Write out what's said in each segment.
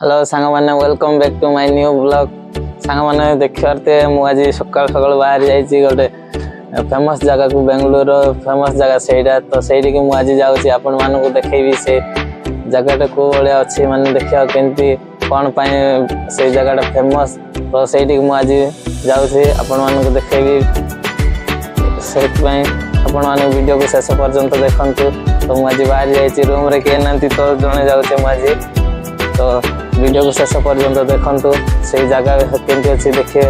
Hello सांग मैंने welcome back to my new blog. सांग मैंने देखते मुझे सकाल सकाल बाहर जाइए गोटे फेमस जगह को बेंगलोर फेमस जगह से तो सही मुझे जाऊँगी आपण मानक देखेबी से जगह को अच्छी माने देखा केमती कौन से जगह फेमस तो सही मुझे जाऊँगी आपण मानक देखेबी से आपण मैंने वीडियो को शेष पर्यंत देखु। तो मुझे बाहर जाइए रूम रे किए ना तो जड़े जाऊे मुझे तो वीडियो को शेष पर्यंत देखु से जगह केमती अच्छी देखिए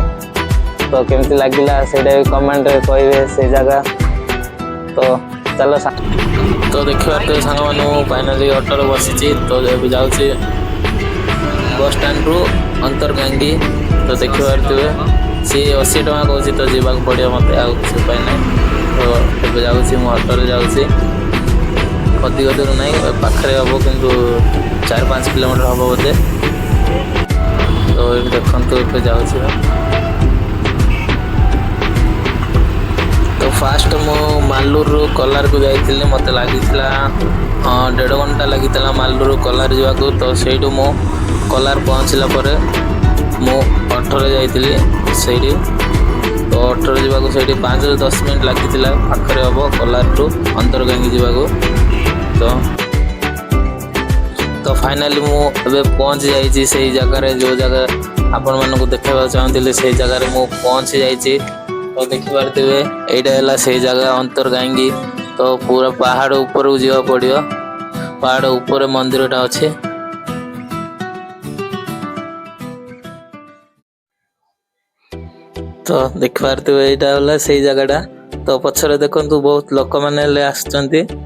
तो केमती लगिला से कमेंट कहे से जगह तो चलो तो देखा तो सांग मान फाइनाली ऑटो बसी तो जाऊँगी बस स्टैंड रु अंतरगांगी तो देखिए सी 80 टका कौन तो जावाक पड़ो मत आउ किसी उपाय ना तो जाऊँगी मु ऑटो जाऊँगी अधिक दूर ना पाखे हम कि 4-5 किलोमीटर हम बोधे तो ये देखते जाऊँगी तो फास्ट मु मालूर कलार को जाइए मत लगी 1.5 घंटा लगी मालूर कलार जावाक तो सहीठू मु कलार पहुँचला मु ऑटो जाइली से तो ऑटो जावाक से 5-10 मिनट लगी पाखे हम कलार टू अंतरगांगी जावाक तो फाइनाली मुझे पहुँच जाइए से जगह जो जगह आपण मानक देखा चाहूँगी से जगह मु पहुँच जाइए तो देखिपारे यहाँ से जगह अंतरगांगी तो पूरा पहाड़ ऊपर को जावा पड़ो पहाड़ ऊपर मंदिरटा अच्छे तो देखिपारे यहाँ से जगहटा तो पछरे देखु बहुत लोक मैंने आसुँच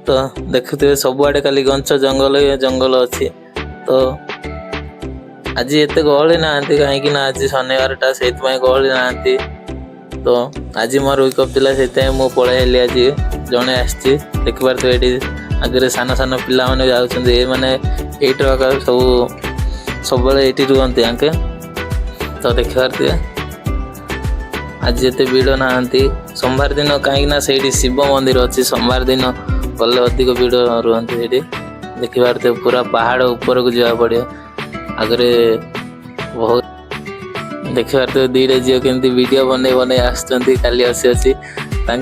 तो देखुए सबुआड़े खाली घंच जंगल अच्छी तो आज एत गहली ना कहीं आज शनिवारटा से गहली ना तो आज मोर विकअप थिला से मु पलैली आज जड़े आसी देखिपारे ये आगे सान सान पिला मैंने जाऊँच मैंने ये सब ये रुहती आके तो देखिपारे आज एत भिड़ ना सोमवार दिन कहीं से शिव मंदिर अच्छी सोमवार दिन गले अधिक भिड़ रुहती देखिपारे पूरा पहाड़ ऊपर को जावा पड़ो आगे बहुत देखिपारे दीटा झील केमती वीडियो बने बने आसुँच खाली हसी हसी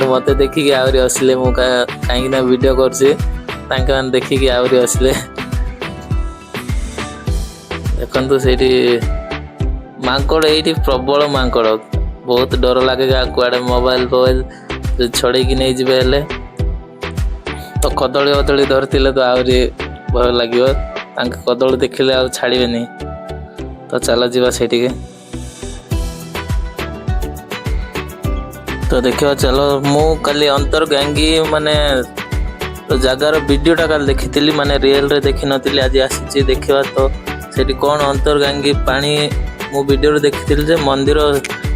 मत देखिकी आहरी हसिले मु कहीं वीडियो कर देखिकी आहरी हसिले देखु से मांकड़ ये प्रबल मांकड़ बहुत डर लगे कुआड़े मोबाइल फोबाइल छड़े नहीं जी तो कदली वदली धरती तो आहरी भय लगे कदली देखिले आ छाड़े नहीं तो चल जा से तो देखिए चलो मु काली अंतरगांगी माने तो जगार वीडियोटा काल देखी माने रियल रे देखी नी आज आसी देखा तो से कौन अंतरगांगी पानी मु वीडियो देखी मंदिर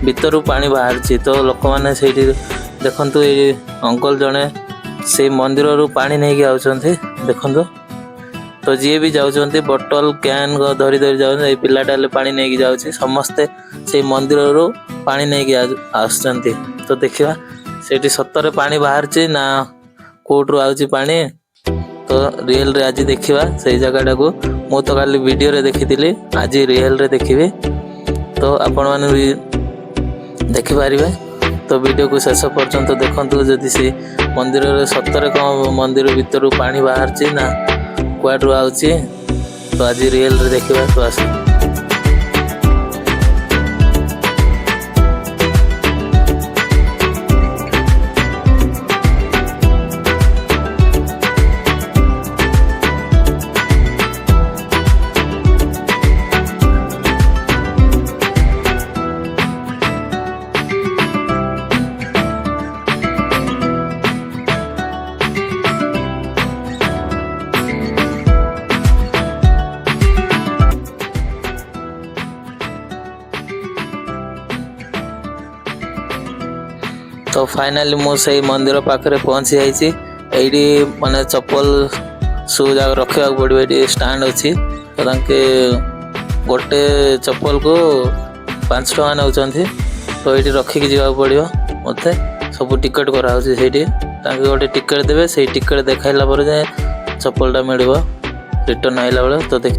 भीतर पानी बाहर तो लोक मैंने से देखु ये अंकल जड़े से मंदिर रू पानी नहीं आउछंती देखु तो जी भी जाऊँच बोतल कैन धरी धरी जाऊँ पिलाटा पानी नहीं जाऊँगी समस्ते से मंदिर रू पानी नहीं आसुँच तो देखा से सतरे पानी बाहर ना कोर्ट रू आउची पानी तो रियल रे आज देखा से जगह को मु तो खाली वीडियो रे देखी आज रियल रे देखी तो आपण मैंने भी देखिपारे तो वीडियो को शेष पर्यंत देखु जदि से मंदिर रे सतरे कौन मंदिर भीतर पानी बाहर ना कुआडू आउची तो आज रियल रे देखा तो आस तो फाइनाली मुझे मंदिर पाखे पहुँची जाइए माने चप्पल शू जगह रखा पड़ो ये स्टैंड अच्छी तो गोटे चप्पल को 5 टका नौ तो ये रखिकी जावाक पड़ो मत सब टिकट कराऊँ से गोटे टिकट देवे से टिकट देखाइला चप्पलटा मिल रिटर्न आइला बेले तो देख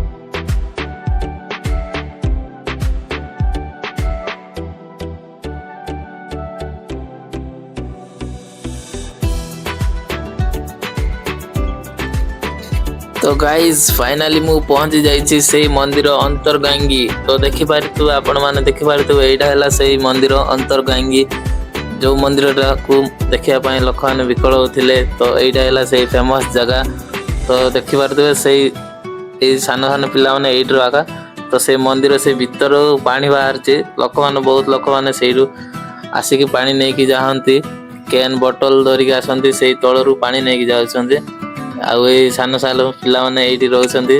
तो गाइज फाइनाली मु पहुंची जाइछि सेई मंदिर अंतरगांगी। तो देखि पारिथु आपण माने देखि पारिथु एइटा हला सेई मंदिर अंतरगांगी जो मंदिर को देखिया पाए लोक माने विकल होथिले। तो एइटा हला सेई फेमस जगह। तो देखि पारिथु सेई ए सान सान पिला माने एइटर आका। तो से मंदिर से भीतर पानी बाहर लोक माने बहुत लोक माने सेइरु आसिक पानी नहीं की जाहंती कैन बोतल धरिक आसंती से तलरू पानी नहीं की जाउछंती। आउ ए सान सान पिला माने एइटी रहउछंती।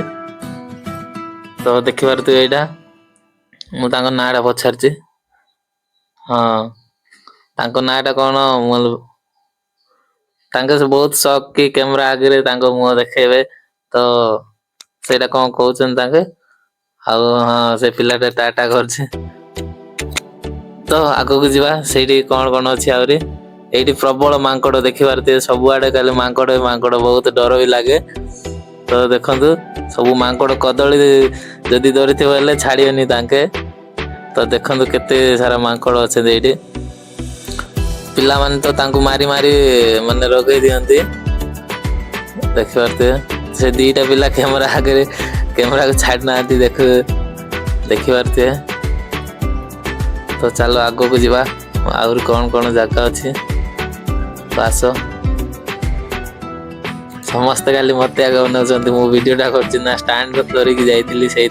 तो देखि पारतु एइटा मु तांको नाडा पछारछि। हां तांको नाडा कोन तांके से बहुत शौक की कैमरा आगे तांको मुंह देखेबे। तो सेटा कोन कहउछन तांके आउ हां से पिलाटा टाटा करछि। तो आगो को जीवा सेठी कोन कोन अछि आउरी एठी प्रबल मांकड़ देखि पारते सब आडे खाली मांकड़ मांकड़ बहुत डर भी लागे। तो देखंतु सब मांकड़ कदली जदी धरिथिबो हेले छाडियोनी तांके। तो देखंतु केते सारा मांकड़ अछि एठी पिला माने तो तांको मारी मारी माने रगै दियंती देखि पारते से दीटा पिला कैमरा आगे कैमरा को छाड़ना देखि पारते। तो चलो आगो को जीवा आउर कौन कौन जगह अच्छी। तो आस समस्ते खाली मत आगे बनाऊँ मु वीडियोटा कर स्टाण्ड धरिकी जाइली से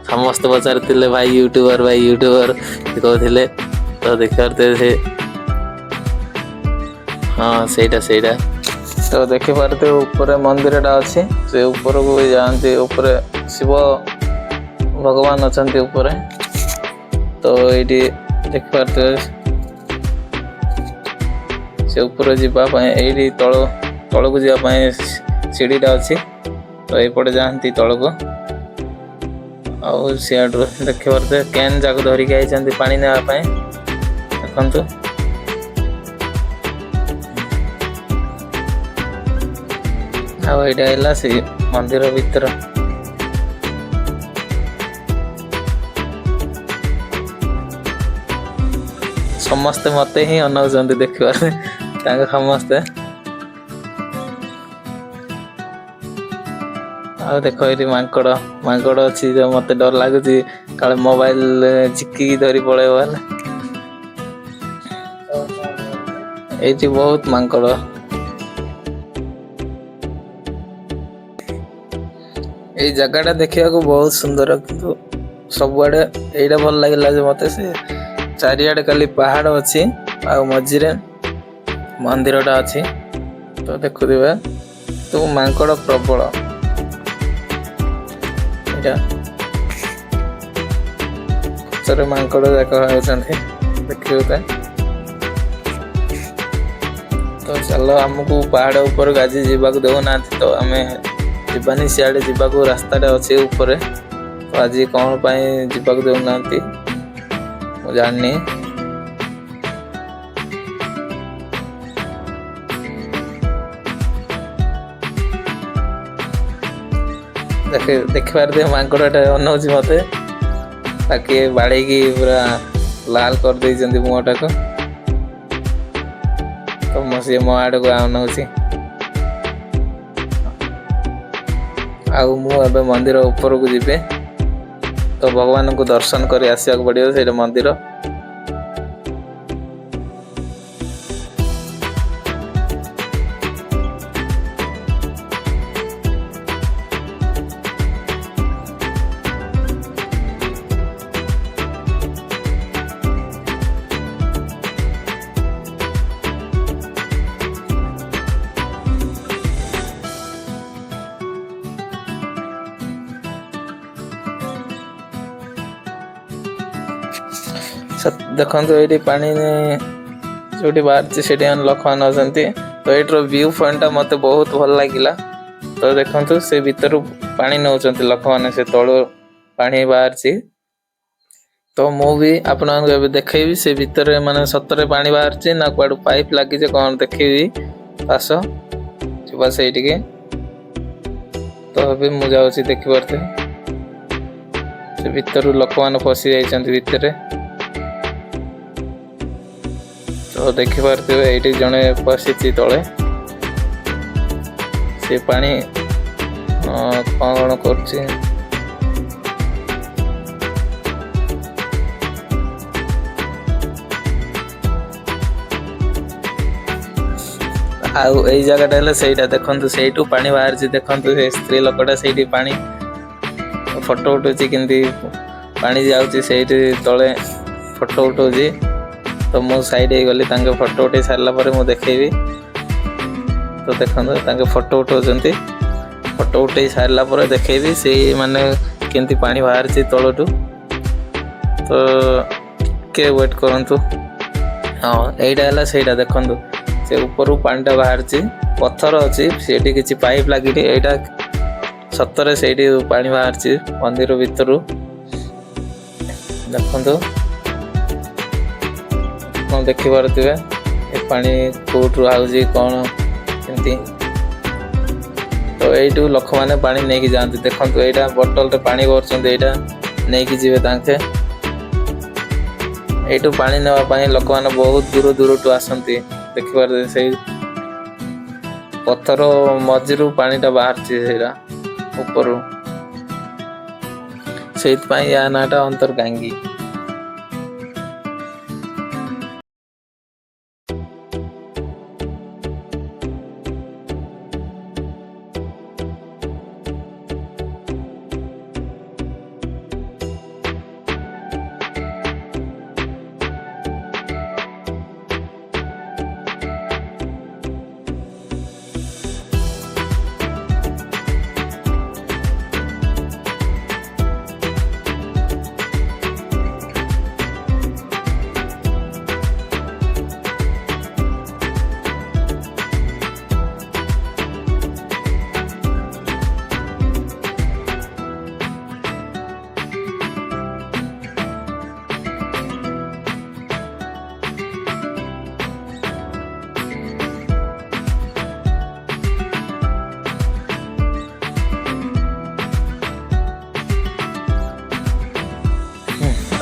समस्त पचार भाई यूट्यूबर कहते। तो देखि पारते से हाँ सेटा तो देखि पारते ऊपर मंदिरटा अच्छी से ऊपर को भी जाती ऊपर शिव भगवान अच्छा ऊपर। तो ये देखि पारते से ऊपर जावाई ये तल को जावाई सीढ़ीटा अच्छी। तो ये जाती तल को आउ सियाड्रु देखि पारते कैन जाक धरिकी आई पानी नापी देखु। आईटा से मंदिर भीतर समस्ते मत ही अनाउं देखिबार समस्ते। आ देख ये मांकड़ मांकड़ अच्छी जो मत डर लगुच काले मोबाइल चिकी धरी पड़ेब ये बहुत मांकड़। ये जगह देखा बहुत सुंदर किंतु सबुआडे यहीटा भल लगे मत से चारिआडे खाली पहाड़ अच्छी मझीरे मंदिरटा अच्छी। तो देखुवे तो मांकड़ प्रबल सर मांकड़ जाक देखिए। तो चलो आमको पहाड़ ऊपर आज जावाक देना। तो आम जीवानी सियाड़े जावाक रास्ताटा अच्छे ऊपर। तो आज कौन जावाक देना जानी देख पारे मांकड़टा अनाऊँ मत ताकि बाड़े पूरा लाल कर दे मुहटा को। तो सी मो आड़ को अनाऊँ आउ मुझे मंदिर ऊपर को जीवे। तो भगवान को दर्शन कर आसवाक पड़ो से मंदिर। देखो ये पानी जो बाहर से लोक मैंने अच्छा। तो ये व्यू पॉइंट मत बहुत भल लगे। तो देखो से भीतर पानी नौ लोक मैंने से तलु पानी बाहर। तो मुझे आपन देखेबी से भीतर माने सतरे पानी बाहर ना कड़ पाइप लगी कौन देखेबी आस जीवा से। तो अभी मुझे जाऊँगी देखी पारते से भीतर लोक मैंने फसी जाइछन्ति भीतर। तो देखि पारते ये जड़े पशि तले से पानी କ'ଣ କରୁଛି। ଆଉ ଏଇ ଜାଗାଟା ହେଲେ ସେଇଟା ଦେଖନ୍ତୁ, ସେଇଠୁ ପାଣି ବାହାରିଛି ଦେଖନ୍ତୁ। ସେ ସ୍ତ୍ରୀ ଲୋକଟା ସେଇଠି ପାଣି ଫଟୋ ଉଠଉଛି, କେମିତି ପାଣି ଯାଉଛି ସେଇଠି ତଳେ ଫଟୋ ଉଠଉଛି। ତ ମୁଁ ସାଇଡ୍ ହେଇଗଲି, ତାଙ୍କ ଫଟୋ ଉଠେଇ ସାରିଲା ପରେ ମୁଁ ଦେଖେଇବି। ତ ଦେଖନ୍ତୁ ତାଙ୍କେ ଫଟୋ ଉଠଉଛନ୍ତି, ଫଟୋ ଉଠେଇ ସାରିଲା ପରେ ଦେଖେଇବି ସେଇ ମାନେ କେମିତି ପାଣି ବାହାରିଛି ତଳଠୁ। ତ ଟିକେ ୱେଟ୍ କରନ୍ତୁ। ହଁ ଏଇଟା ହେଲା ସେଇଟା ଦେଖନ୍ତୁ, ସେ ଉପରୁ ପାଣିଟା ବାହାରିଛି, ପଥର ଅଛି ସେଇଠି କିଛି ପାଇପ୍ ଲାଗିନି। ଏଇଟା ସତରେ ସେଇଠି ପାଣି ବାହାରିଛି ମନ୍ଦିର ଭିତରୁ ଦେଖନ୍ତୁ। ଆପଣ ଦେଖିପାରୁଥିବେ ଏ ପାଣି କୋଉଠୁ ଆଉଛି କ'ଣ କେମିତି। ତ ଏଇଠୁ ଲୋକମାନେ ପାଣି ନେଇକି ଯାଆନ୍ତି ଦେଖନ୍ତୁ। ଏଇଟା ବୋଟଲରେ ପାଣି କରୁଛନ୍ତି, ଏଇଟା ନେଇକି ଯିବେ ତାଙ୍କେ। ଏଇଠୁ ପାଣି ନେବା ପାଇଁ ଲୋକମାନେ ବହୁତ ଦୂରଠୁ ଆସନ୍ତି। ଦେଖିପାରୁଥିବେ ସେଇ ପଥର ମଝିରୁ ପାଣିଟା ବାହାରିଛି ସେଇଟା ଉପରୁ, ସେଇଥିପାଇଁ ୟା ନାଁଟା ଅନ୍ତର୍ଗାଙ୍ଗୀ।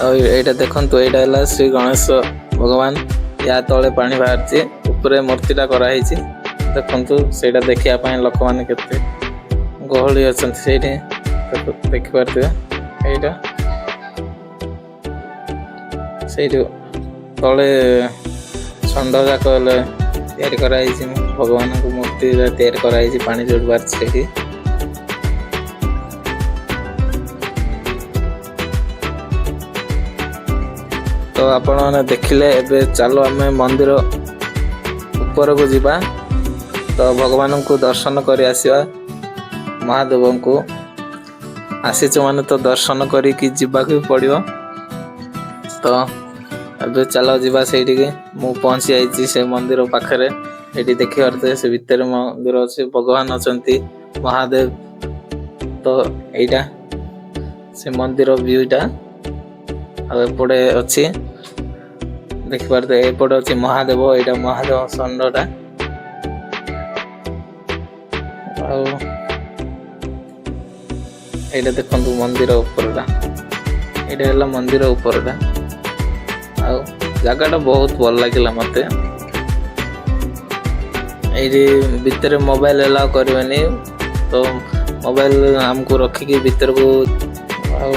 ଆଉ ଏଇଟା ଦେଖନ୍ତୁ, ଏଇଟା ହେଲା ଶ୍ରୀ ଗଣେଶ ଭଗବାନ। ୟା ତଳେ ପାଣି ବାହାରିଛି, ଉପରେ ମୂର୍ତ୍ତିଟା କରାହେଇଛି ଦେଖନ୍ତୁ। ସେଇଟା ଦେଖିବା ପାଇଁ ଲୋକମାନେ କେତେ ଗହଳି ଅଛନ୍ତି ସେଇଠି ଦେଖିପାରୁଥିବେ। ଏଇଟା ସେଇଠି ତଳେ ଷଣ୍ଢ ଯାକ ହେଲେ ତିଆରି କରାହେଇଛି, ଭଗବାନଙ୍କ ମୂର୍ତ୍ତି ତିଆରି କରାହେଇଛି ପାଣି ଯୋଉଠି ବାହାରିଛି ସେଇଠି। ତ ଆପଣମାନେ ଦେଖିଲେ, ଏବେ ଚାଲ ଆମେ ମନ୍ଦିର ଉପରକୁ ଯିବା। ତ ଭଗବାନଙ୍କୁ ଦର୍ଶନ କରି ଆସିବା, ମହାଦେବଙ୍କୁ। ଆସିଛୁ ମାନେ ତ ଦର୍ଶନ କରିକି ଯିବାକୁ ପଡ଼ିବ। ତ ଏବେ ଚାଲ ଯିବା ସେଇଠିକି। ମୁଁ ପହଞ୍ଚି ଯାଇଛି ସେ ମନ୍ଦିର ପାଖରେ। ଏଠି ଦେଖିପାରୁଥିବେ ସେ ଭିତରେ ମନ୍ଦିର ଅଛି, ଭଗବାନ ଅଛନ୍ତି ମହାଦେବ। ତ ଏଇଟା ସେ ମନ୍ଦିର ଭିଉଟା। ଆଉ ଏପଟେ ଅଛି ଦେଖିପାରୁଥିବେ, ଏପଟେ ଅଛି ମହାଦେବ। ଏଇଟା ମହାଦେବ ଷଣ୍ଢଟା। ଆଉ ଏଇଟା ଦେଖନ୍ତୁ ମନ୍ଦିର ଉପରଟା, ଏଇଟା ହେଲା ମନ୍ଦିର ଉପରଟା। ଆଉ ଜାଗାଟା ବହୁତ ଭଲ ଲାଗିଲା ମତେ। ଏଇଠି ଭିତରେ ମୋବାଇଲ ଏଲାଉ କରିବେନି, ତ ମୋବାଇଲ ଆମକୁ ରଖିକି ଭିତରକୁ। ଆଉ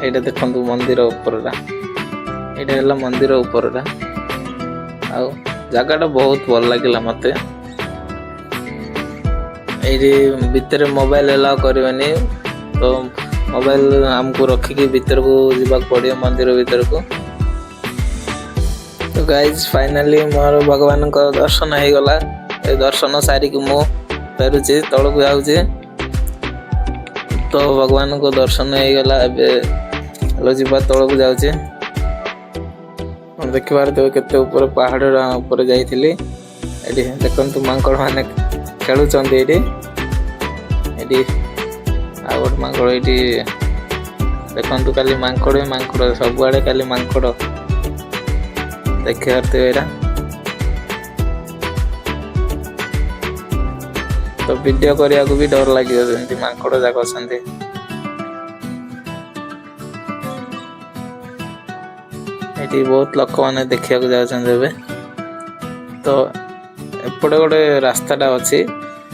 ଏଇଟା ଦେଖନ୍ତୁ ମନ୍ଦିର ଉପରଟା, ଏଇଟା ହେଲା ମନ୍ଦିର ଉପରଟା। ଆଉ ଜାଗାଟା ବହୁତ ଭଲ ଲାଗିଲା ମତେ। ଏଇଠି ଭିତରେ ମୋବାଇଲ ଏଲାଉ କରିବେନି, ତ ମୋବାଇଲ ଆମକୁ ରଖିକି ଭିତରକୁ ଯିବାକୁ ପଡ଼ିବ ମନ୍ଦିର ଭିତରକୁ। ତ ଗାଇଜ୍ ଫାଇନାଲି ମୋର ଭଗବାନଙ୍କ ଦର୍ଶନ ହେଇଗଲା। ଏ ଦର୍ଶନ ସାରିକି ମୁଁ ଫେରୁଛି, ତଳକୁ ଯାଉଛି। ତ ଭଗବାନଙ୍କ ଦର୍ଶନ ହେଇଗଲା, ଏବେ ଯିବା ତଳକୁ ଯାଉଛି। ଦେଖିପାରୁଥିବେ କେତେ ଉପରେ ପାହାଡ଼ ଉପରେ ଯାଇଥିଲି। ଏଠି ଦେଖନ୍ତୁ ମାଙ୍କଡ଼ ମାନେ ଖେଳୁଛନ୍ତି ଏଇଠି। ଆଉ ଗୋଟେ ମାଙ୍କଡ଼ ଏଇଠି ଦେଖନ୍ତୁ, କାଲି ମାଙ୍କଡ଼ ସବୁଆଡ଼େ କାଲି ମାଙ୍କଡ଼ ଦେଖିପାରୁଥିବେ ଏଇଟା। ତ ଭିଡ଼ିଓ କରିବାକୁ ବି ଡର ଲାଗିବ, ଯେମିତି ମାଙ୍କଡ଼ ଯାକ ଅଛନ୍ତି। ଏଠି ବହୁତ ଲୋକମାନେ ଦେଖିବାକୁ ଯାଉଛନ୍ତି ଏବେ। ତ ଏପଟେ ଗୋଟେ ରାସ୍ତାଟା ଅଛି,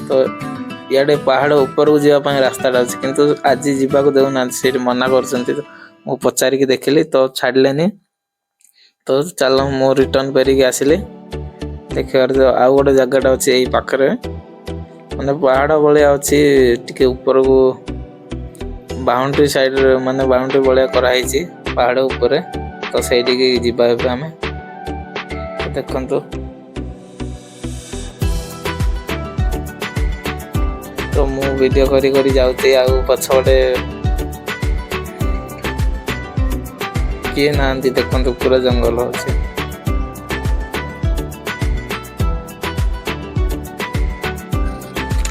तो इे पहाड़ ऊपर को जावाई रास्ताटा अच्छे किंतु आज जावाक देना से मना कर पचारिकी देखिली तो छाड़िले तो चल मु रिटर्न फेरिक आसिली देखिए आउ गोटे जगटा अच्छे यही पाखे माने पहाड़ भाया अच्छी टिके ऊपर को बाउंड्री साइड माने बाउंड्री भाया कराई पहाड़ ऊपर तो सही जीवा आम देखु तो मु वीडियो करी जाऊँगी आउ पछपटे किए ना देखु पूरा जंगल अच्छे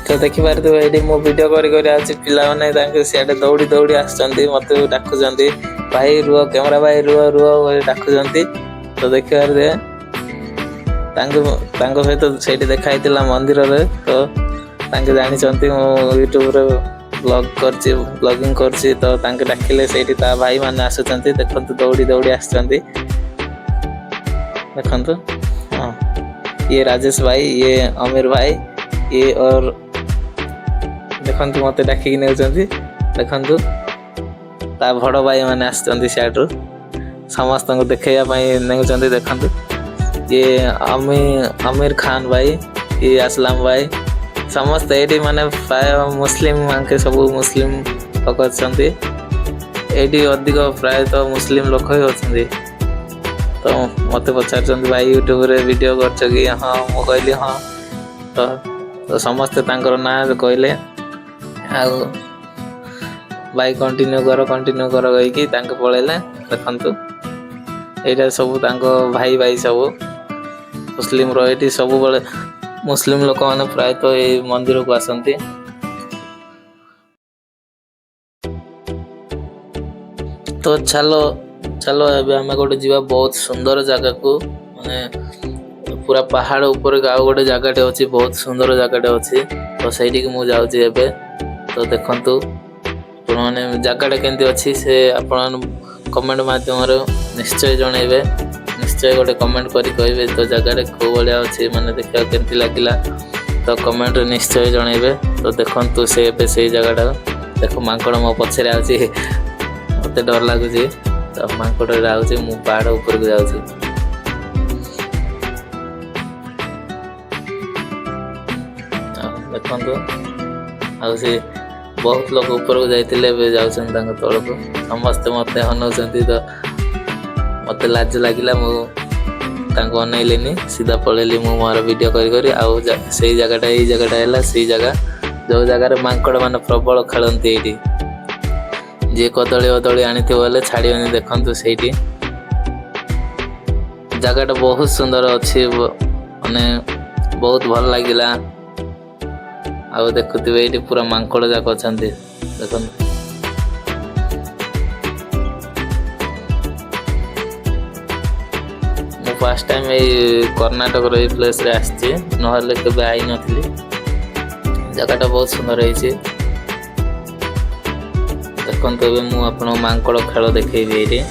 तो देखिपारे ये मो वीडियो करी पिला सियाडे दौड़ी दौड़ी आसुँच मत डाकुंट भाई रुह कैमरा भाई रुह रुह डाकुंट तो देखिपारे सहित से देखाई मंदिर तो जानी यूट्यूब ब्लॉग ब्लॉगिंग करछि तो डाकिले से भाई मान आसुँच देखु दौड़ी दौड़ी आसुँच देखु हाँ ये राजेश भाई ये अमीर भाई ये और देखु मत डाकिक नौ देखु ता बड़ भाई मैंने आसुँच समस्त देखाई नौ देखु ये अमीर खान भाई ये असलाम भाई समस्त ये माने प्राय मुस्लिम मानके सब मुस्लिम लोक अच्छा अधिक प्राय तो मुस्लिम लोक ही अच्छा तो मत पचार भाई यूट्यूब रे वीडियो कर कि हाँ मु कहली हाँ तो समस्ते ना कहले आ भाई कंटिन्यू कर कहीकि पलैले देखु यहाँ सब भाई भाई सब मुस्लिम री सब बड़े मुस्लिम लोक मैंने प्राय तो ये मंदिर को आसती तो चलो चलो एबे आम गोटे जीवा बहुत सुंदर जगह को माने पूरा पहाड़ ऊपर गाँव गोटे जगटे अच्छी बहुत सुंदर जगटे अच्छी तो सही मुझे जाऊँगी एबे तो देखु मैंने जगटा केमती अच्छी से आपण कमेंट माध्यम निश्चय जनइबे निश्चय गोटे कमेंट करी कहे तो जगह कौ भाया अच्छी माने देखा केमती लगिला तो कमेंट निश्चय जनइबे तो देखु से जगटा देख मांकड़ मो पछरे आउची मत डर लगुच तो मांकड़ आउची मु पहाड़ ऊपर को जाऊँगी देखु आ बहुत लोग ऊपर को जाते जाऊँ तौर को समस्ते मत हनौंट तो मत लाज लगिला मुझे अनैली सीधा पलैली मोर वीडियो करी जगटा यही जगटा है से जगह जो जगार मांकड़ मान प्रबल खेलती ये जी कदली वदली आनी बोले छाड़ियोनी देखु से जगटा बहुत सुंदर अच्छी माने बहुत भल लगिला आ देखुवे ये पूरा मांकड़ जाक अच्छा देखु फर्स्ट टाइम ये कर्णाटक रो प्लेस रे आसी ना के आई नी जगटा बहुत सुंदर है देखते मुझे मांकड़ खेल देखी ये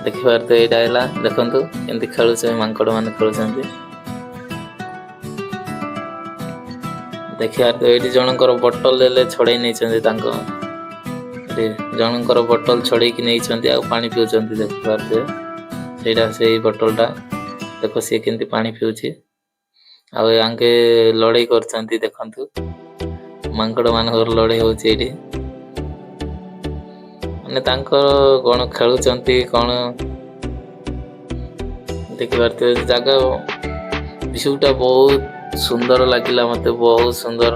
देखिबार तो यहाँ है देखु केमती खेलुचे मांकड़ मान खेलुं देखिबार तो ये जनकर बोतल छड़े नहीं जनकर बोतल छड़े नहीं पानी पिउछन देखिबार सेटा से बोतलटा देख सी केमती पानी पिउछि आगे लड़ाई कर देखु मांकड़ मान लड़ाई होती माने कौन खेलुंट कौन देखिबार तो जगह विषयटा बहुत सुंदर लगिला मत बहुत सुंदर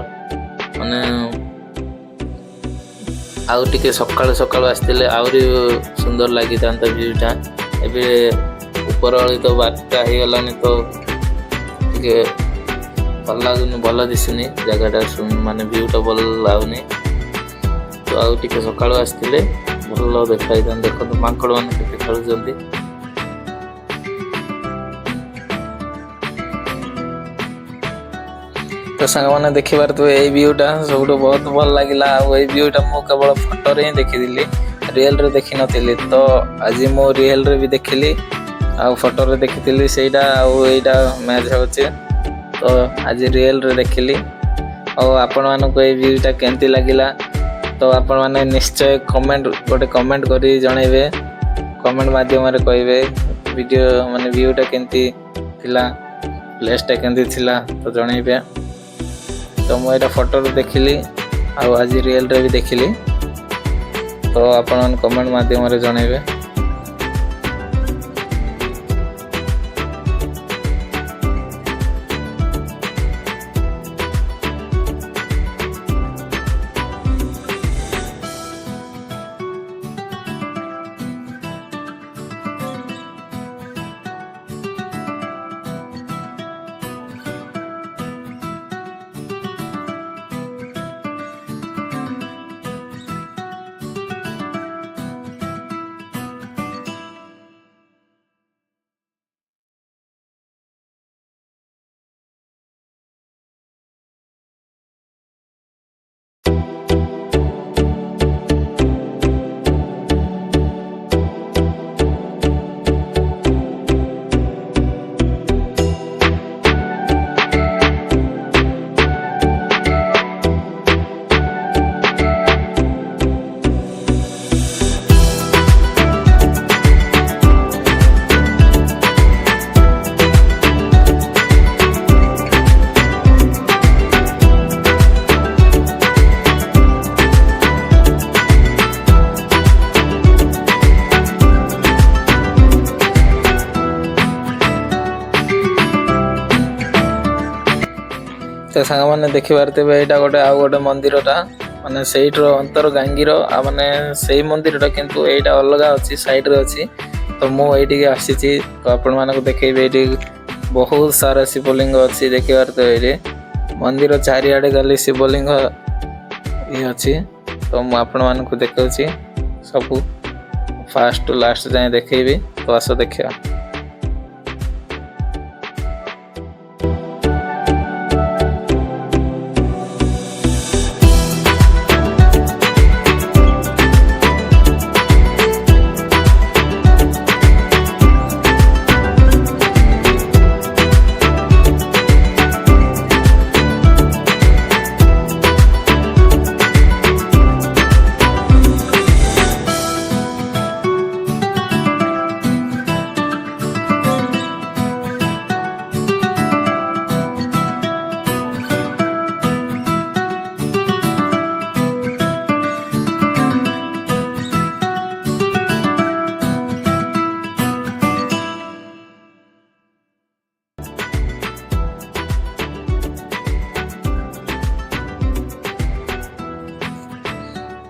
माने आउ टिके सकाळ सकाळ आस्तिले आउरी सुंदर लगी था व्यूटा एबे ऊपर वाली तो बारटा हो गलानी तो टिके भल लगुनि भल दिसुनी जगहटा माने व्यूटा भल लगुनि तो आउ टिके सकाळ आस्तिले भल देखाई था देखो मांकड़ माने केते खेलुचंती तो सांग मैंने देखिबार तो यही व्यूटा सब बहुत भल लगिला व्यूटा मु केवल फोटो रे ही देखी रियल रे देखी नी तो आज मो रियल रे भी देखिली आ फोटो रे देखी सेटा मैच होचे तो आज रियल रे देखिली ଆଉ ଆପଣମାନଙ୍କୁ ଏଇ ଭିୟୁଟା କେମିତି ଲାଗିଲା ତ ଆପଣମାନେ ନିଶ୍ଚୟ ଗୋଟେ କମେଣ୍ଟ କରି ଜଣାଇବେ, କମେଣ୍ଟ ମାଧ୍ୟମରେ କହିବେ ଭିଡ଼ିଓ ମାନେ ଭିୟୁଟା କେମିତି ଥିଲା, ପ୍ଲେସ୍ଟା କେମିତି ଥିଲା ତ ଜଣାଇବେ। ତ ମୁଁ ଏଇଟା ଫଟୋରୁ ଦେଖିଲି ଆଉ ଆଜି ରିଏଲ୍ରେ ବି ଦେଖିଲି, ତ ଆପଣମାନେ କମେଣ୍ଟ ମାଧ୍ୟମରେ ଜଣାଇବେ। ତ ସାଙ୍ଗମାନେ ଦେଖିପାରୁଥିବେ ଏଇଟା ଆଉ ଗୋଟେ ମନ୍ଦିରଟା, ମାନେ ସେଇଠିର ଅନ୍ତର ଗାଙ୍ଗୀର ମାନେ ସେଇ ମନ୍ଦିରଟା, କିନ୍ତୁ ଏଇଟା ଅଲଗା ଅଛି, ସାଇଡ଼ରେ ଅଛି। ତ ମୁଁ ଏଇଠିକି ଆସିଛି, ତ ଆପଣମାନଙ୍କୁ ଦେଖେଇବି। ଏଇଠି ବହୁତ ସାରା ଶିବଲିଙ୍ଗ ଅଛି, ଦେଖିପାରୁଥିବେ। ଏଇଠି ମନ୍ଦିର ଚାରିଆଡ଼େ ଗଲି ଶିବଲିଙ୍ଗ ଅଛି। ତ ମୁଁ ଆପଣମାନଙ୍କୁ ଦେଖାଉଛି ସବୁ ଫାଷ୍ଟ ଟୁ ଲାଷ୍ଟ ଯାଏଁ ଦେଖେଇବି, ତ ଆସ ଦେଖିବା।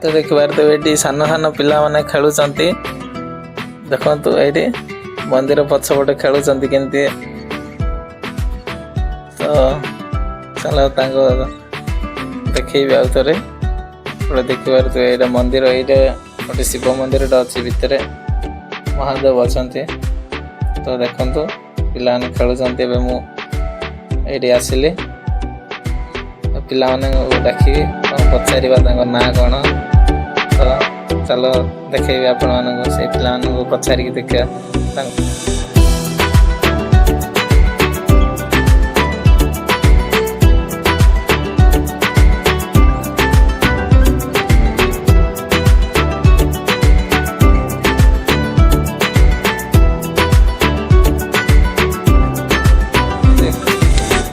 ତ ଦେଖିପାରୁଥିବେ ଏଠି ସାନ ସାନ ପିଲାମାନେ ଖେଳୁଛନ୍ତି। ଦେଖନ୍ତୁ ଏଇଠି ମନ୍ଦିର ପଛପଟେ ଖେଳୁଛନ୍ତି କେମିତି। ତ ଚାଲ ତାଙ୍କ ଦେଖେଇବି ଆଉ ଥରେ। ଗୋଟେ ଦେଖିପାରୁଥିବେ ଏଇଟା ମନ୍ଦିର, ଏଇଟା ଗୋଟେ ଶିବ ମନ୍ଦିରଟା ଅଛି ଭିତରେ, ମହାଦେବ ଅଛନ୍ତି। ତ ଦେଖନ୍ତୁ ପିଲାମାନେ ଖେଳୁଛନ୍ତି। ଏବେ ମୁଁ ଏଇଠି ଆସିଲି, ପିଲାମାନଙ୍କୁ ଡାକିବି, ପଚାରିବା ତାଙ୍କ ନାଁ କ'ଣ। ତ ଚାଲ ଦେଖେଇବି ଆପଣମାନଙ୍କୁ, ସେଇ ପିଲାମାନଙ୍କୁ ପଚାରିକି ଦେଖିବା ତାଙ୍କୁ।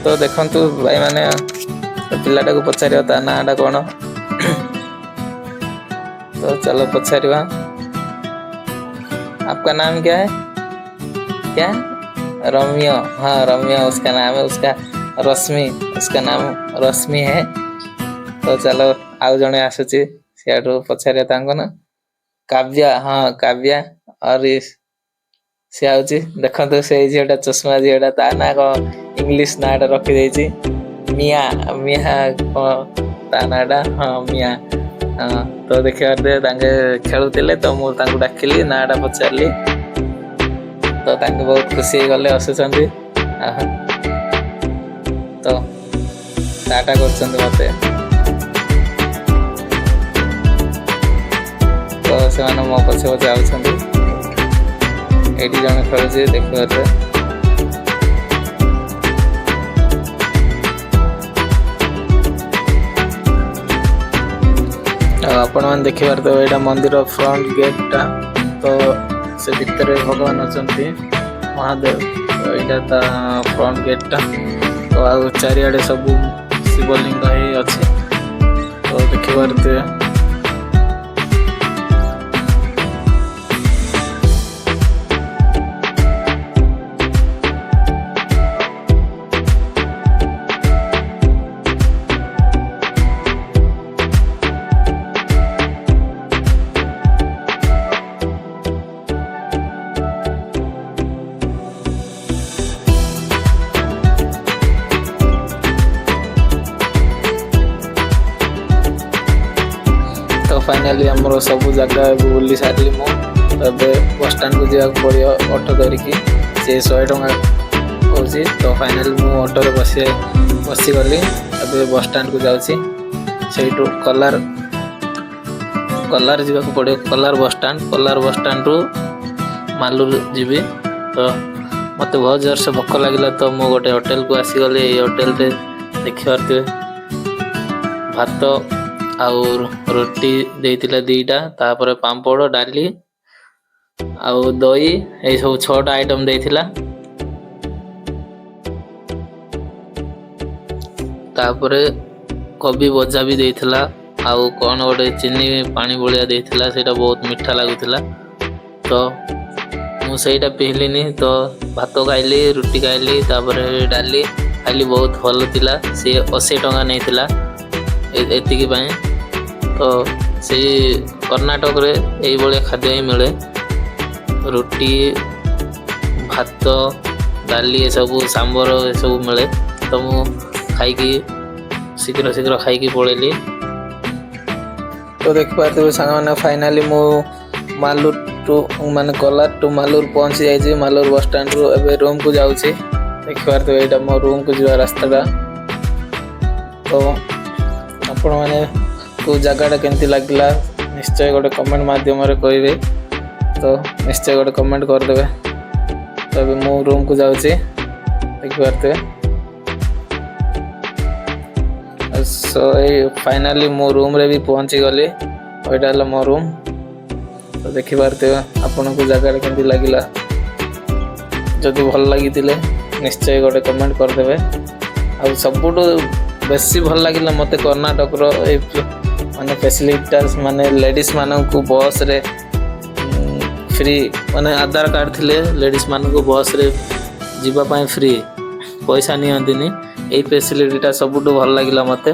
ତ ଦେଖନ୍ତୁ ଭାଇମାନେ, ପିଲାଟାକୁ ପଚାରିବା ତା ନାଁଟା କ'ଣ। तो चलो पचारिवा, आपका नाम क्या है? क्या? रम्या। हाँ रम्या उसका नाम है, उसका रश्मि, उसका नाम रश्मि है। तो चलो आउ जने आसुची सियाडू पचारिया तांको ना। काव्या। हाँ काव्या। और सी आउची देखंतु से झीटा चश्मा झीटा ता ना को इंग्लिश नाटा रखी देछि मिया। मिया ता नाटा हाँ मिया। हाँ तो देखिए खेलुले तो मुझे डाकिली नाटा पचारि तो बहुत खुशी गले आसुचंदी। तो टाटा कर मते तो से मो पछे पछे आउछंदी। एटी जने खेलुचे देखिए आपण मैंने देखिबार तो यहाँ मंदिर फ्रंट गेटा तो से भितर भगवान अच्छा महादेव तो यहाँ फ्रंट गेटा तो आ चारिआडे सब शिवलिंग ही अच्छे तो देखिपारे तो फाइनाली आमर सब जगह बुली सारे मुझे बस स्टैंड को जावाक पड़ो ऑटो धरिकी से 100 टଙ୍କା कौन तो फाइनाली मु ऑटो बसीगली अब बस स्टैंड को जाऊँगी से कलार जावाक पड़ो कलार बस स्टैंड रु मालूर जीवी तो मत बहुत जोर से भोक लगे तो मु गोटे होटेल को आसीगली ये होटेल रे देखिए भात आउ रोटी देइतिला दीटा तापर पांपड़ डाली आउ दही ये सब 6टा आइटम देइतिला तापर कोबी भजा भी देइतिला आउ कौन गोटे चीनी पानी भलिया देइतिला सेटा बहुत मीठा लागुतिला तो मु सेटा पीलिनी तो भात खाइली रोटी खाइली तापर डाली खाइली बहुत भल थिला से 80 टଙ୍କା नेइतिला एतिकी पाए तो से कर्नाटक रे यही भाया खाद्य ही मिले रोटी भात डाली ये सब सांबर ये सब मिले तो मु खाई शीघ्र शीघ्र खाई पड़ेली तो देख पारे सांग मैंने फाइनाली मु मालूर टू माने कलार टू मालूर पहुंची जाइए मालूर बस स्टैंड रु एबे रूम को जाऊँगी देख पारे यहाँ मो रूम को जा रास्ता तो आपण मैंने को जगह केमती लगला निश्चय गोटे कमेंट माध्यम कहे तो निश्चय गोटे कमेंट करदे तो अभी मो रूम को जाऊँगी देखिपारे सो फाइनाली मो रूम रे भी पहुंची गली यहाँ है मो रूम तो देखिपारे आपण को जगह केमती लगला जदि भल लगी निश्चय गोटे कमेंट करदे आ सबुठ बेसी भल लगे मत कर्नाटक माने फैसिलिटीज माने लेडीज मानन को बस रे फ्री माने आधार कार्ड थिले लेडीज मानन को बस रे जीवा पाए फ्री पैसा नियंतिनी यही फैसिलिटीटा सबुठ भल लगे मत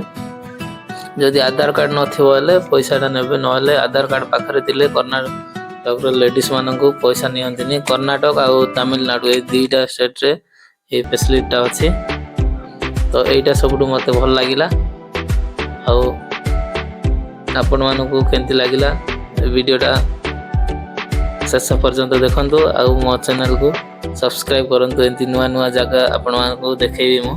जदि आधार कार्ड नथिले पैसाटा नेबे नहले आधार कार्ड पाखरे थिले कर्नाटक लेडीज मानन को पैसा नियंतिनी कर्नाटक आ तमिलनाडु ए दुईटा स्टेट रे ये फैसिलिटीटा अछि तो यहीटा सब मत भल लगे आपण मानू केमती लगिला वीडियोटा शेष पर्यंत देखंतु आ मो चैनल को सब्सक्राइब करंतु एंती नुआ नुआ जगह आपण मानू देखैबी मु।